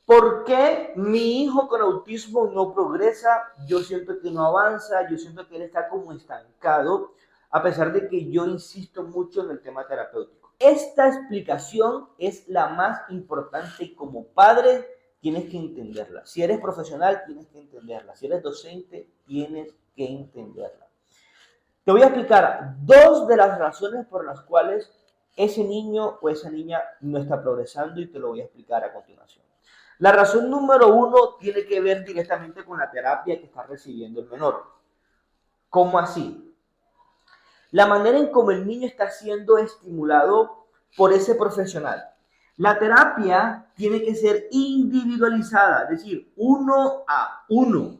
¿Por qué mi hijo con autismo no progresa? Yo siento que no avanza, yo siento que él está como estancado, a pesar de que yo insisto mucho en el tema terapéutico. Esta explicación es la más importante y como padre tienes que entenderla. Si eres profesional, tienes que entenderla. Si eres docente, tienes que entenderla. Te voy a explicar dos de las razones por las cuales ese niño o esa niña no está progresando y te lo voy a explicar a continuación. La razón número uno tiene que ver directamente con la terapia que está recibiendo el menor. ¿Cómo así? La manera en cómo el niño está siendo estimulado por ese profesional. La terapia tiene que ser individualizada, es decir, uno a uno.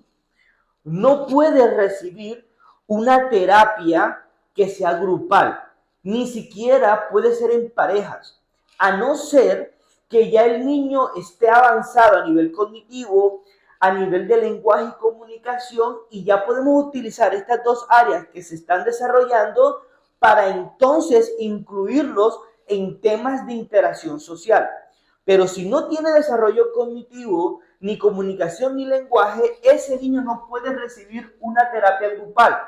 No puede recibir una terapia que sea grupal, ni siquiera puede ser en parejas, a no ser que ya el niño esté avanzado a nivel cognitivo, a nivel de lenguaje y comunicación, y ya podemos utilizar estas dos áreas que se están desarrollando para entonces incluirlos en temas de interacción social. Pero si no tiene desarrollo cognitivo, ni comunicación, ni lenguaje, ese niño no puede recibir una terapia grupal.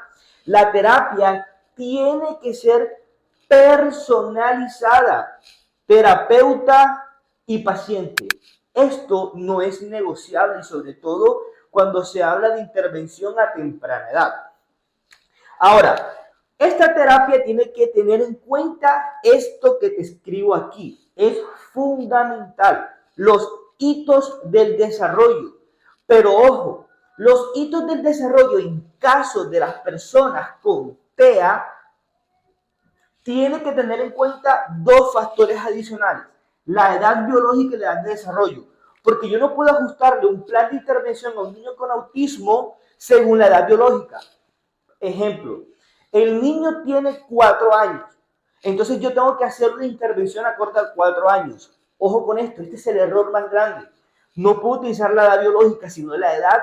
La terapia tiene que ser personalizada, terapeuta y paciente. Esto no es negociable y sobre todo cuando se habla de intervención a temprana edad. Ahora, esta terapia tiene que tener en cuenta esto que te escribo aquí. Es fundamental. Los hitos del desarrollo. Pero ojo, los hitos del desarrollo en caso de las personas con TEA tiene que tener en cuenta dos factores adicionales. La edad biológica y la edad de desarrollo. Porque yo no puedo ajustarle un plan de intervención a un niño con autismo según la edad biológica. Ejemplo, el niño tiene 4 años, entonces yo tengo que hacer una intervención acorde a 4 años. Ojo con esto, este es el error más grande. No puedo utilizar la edad biológica, sino la edad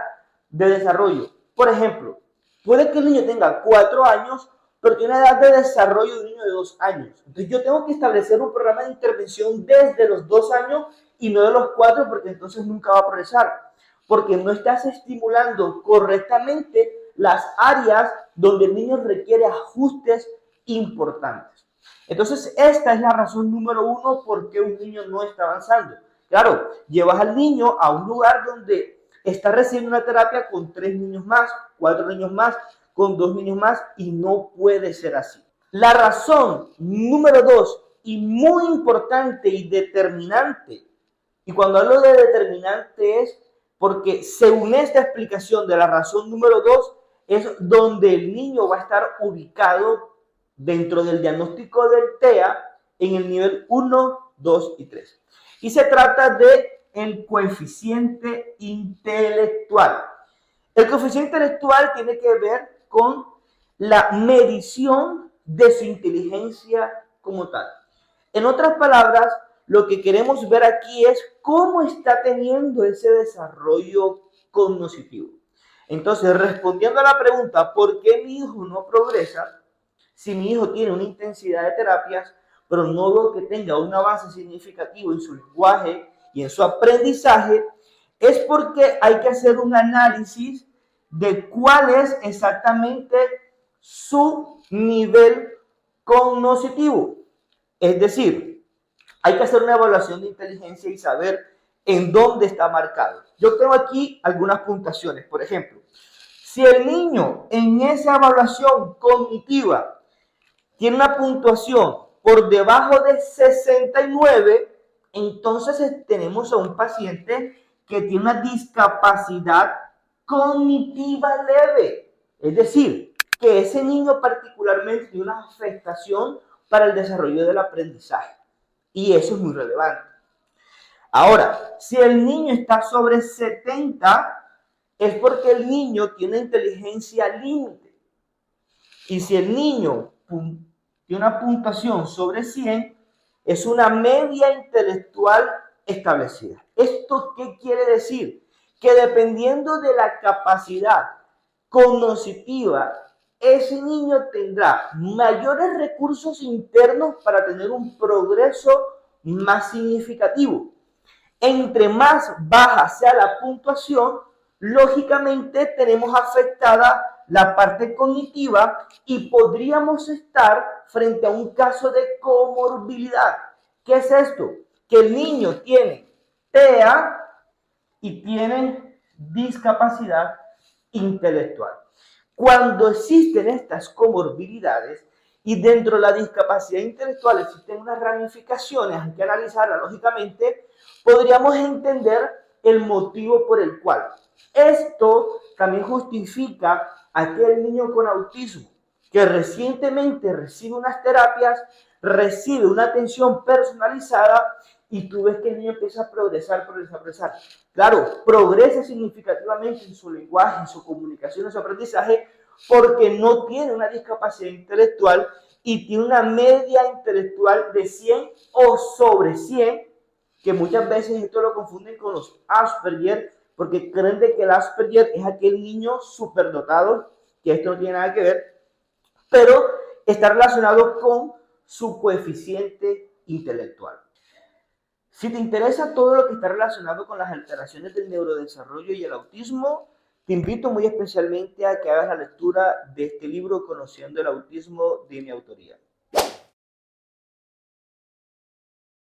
de desarrollo. Por ejemplo, puede que el niño tenga 4 años, pero tiene una edad de desarrollo de un niño de 2 años. Entonces yo tengo que establecer un programa de intervención desde los 2 años y no de los 4, porque entonces nunca va a progresar. Porque no estás estimulando correctamente las áreas donde el niño requiere ajustes importantes. Entonces, esta es la razón número uno por qué un niño no está avanzando. Claro, llevas al niño a un lugar donde está recibiendo una terapia con 3 niños más, 4 niños más, con 2 niños más, y no puede ser así. La razón número 2, y muy importante y determinante, y cuando hablo de determinante es porque según esta explicación de la razón número 2, es donde el niño va a estar ubicado dentro del diagnóstico del TEA en el nivel 1, 2 y 3. Y se trata de el coeficiente intelectual. El coeficiente intelectual tiene que ver con la medición de su inteligencia como tal. En otras palabras, lo que queremos ver aquí es cómo está teniendo ese desarrollo cognitivo. Entonces, respondiendo a la pregunta, ¿por qué mi hijo no progresa? Si mi hijo tiene una intensidad de terapias, pero no veo que tenga un avance significativo en su lenguaje y en su aprendizaje, es porque hay que hacer un análisis de cuál es exactamente su nivel cognitivo. Es decir, hay que hacer una evaluación de inteligencia y saber en dónde está marcado. Yo tengo aquí algunas puntuaciones. Por ejemplo, si el niño en esa evaluación cognitiva tiene una puntuación por debajo de 69, entonces tenemos a un paciente que tiene una discapacidad cognitiva leve. Es decir, que ese niño particularmente tiene una afectación para el desarrollo del aprendizaje. Y eso es muy relevante. Ahora, si el niño está sobre 70, es porque el niño tiene inteligencia límite. Y si el niño tiene una puntuación sobre 100, es una media intelectual establecida. ¿Esto qué quiere decir? Que dependiendo de la capacidad cognitiva, ese niño tendrá mayores recursos internos para tener un progreso más significativo. Entre más baja sea la puntuación, lógicamente tenemos afectada la parte cognitiva y podríamos estar frente a un caso de comorbilidad. ¿Qué es esto? Que el niño tiene TEA y tiene discapacidad intelectual. Cuando existen estas comorbilidades y dentro de la discapacidad intelectual existen unas ramificaciones, hay que analizarlas lógicamente, podríamos entender el motivo por el cual. Esto también justifica a aquel niño con autismo que recientemente recibe unas terapias, recibe una atención personalizada y tú ves que el niño empieza a progresar. Claro, progresa significativamente en su lenguaje, en su comunicación, en su aprendizaje, porque no tiene una discapacidad intelectual y tiene una media intelectual de 100 o sobre 100, que muchas veces esto lo confunden con los Asperger, porque creen de que el Asperger es aquel niño superdotado, que esto no tiene nada que ver, pero está relacionado con su coeficiente intelectual. Si te interesa todo lo que está relacionado con las alteraciones del neurodesarrollo y el autismo, te invito muy especialmente a que hagas la lectura de este libro, Conociendo el autismo, de mi autoría.